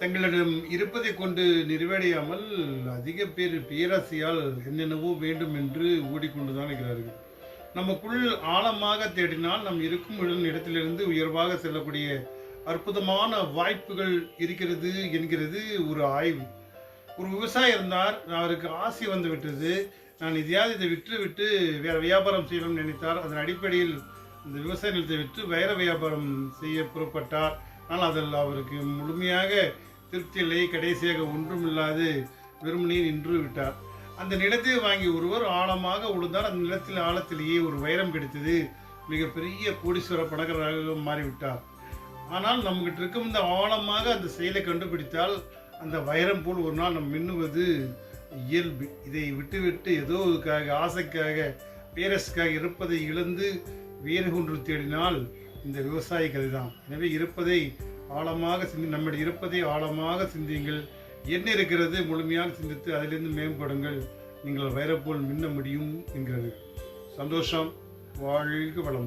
தங்களிடம் இருப்பதை கொண்டு நிறைவடையாமல் அதிக பேர் பேராசையால் என்னென்னவோ வேண்டும் என்று ஓடிக்கொண்டுதான் இருக்கிறார்கள். நமக்குள் ஆழமாக தேடினால் நம் இருக்கும் இடத்திலிருந்து உயர்வாக செல்லக்கூடிய அற்புதமான வாய்ப்புகள் இருக்கிறது என்கிறது ஒரு ஆய்வு. ஒரு விவசாயி இருந்தார், அவருக்கு ஆசை வந்து விட்டது. நான் இதை விட்டு வேற வியாபாரம் செய்யணும்னு நினைத்தார். அதன் அடிப்படையில் இந்த விவசாய நிலத்தை விற்று வைர வியாபாரம் செய்ய புறப்பட்டார். ஆனால் அதில் அவருக்கு முழுமையாக திருப்தி இல்லை. கடைசியாக ஒன்றுமில்லாது வெறுமனே நின்று விட்டார். அந்த நிலத்தை வாங்கி ஒருவர் ஆழமாக உழுந்தார். அந்த நிலத்தில் ஆழத்திலேயே ஒரு வைரம் கிடைத்தது. மிகப்பெரிய கோடீஸ்வர பணக்காரராக மாறிவிட்டார். ஆனால் நம்மகிட்ட இருக்கும் இந்த ஆழமாக அந்த செயலை கண்டுபிடித்தால் அந்த வைரம் போல் ஒரு நாள் நம் மின்னுவது இயல்பு. இதை விட்டுவிட்டு ஏதோ ஆசைக்காக பேரஸுக்காக இருப்பதை இழந்து வேறு ஒன்று தேடினால் இந்த விவசாய கதை தான். எனவே இருப்பதை ஆழமாக நம்முடைய இருப்பதை ஆழமாக சிந்தியுங்கள். என்ன இருக்கிறது முழுமையாக சிந்தித்து அதிலிருந்து மேம்படுங்கள். நீங்கள் வைரம் போல் மின்ன முடியும் என்கிறது. சந்தோஷம். வாழ்க வளம்.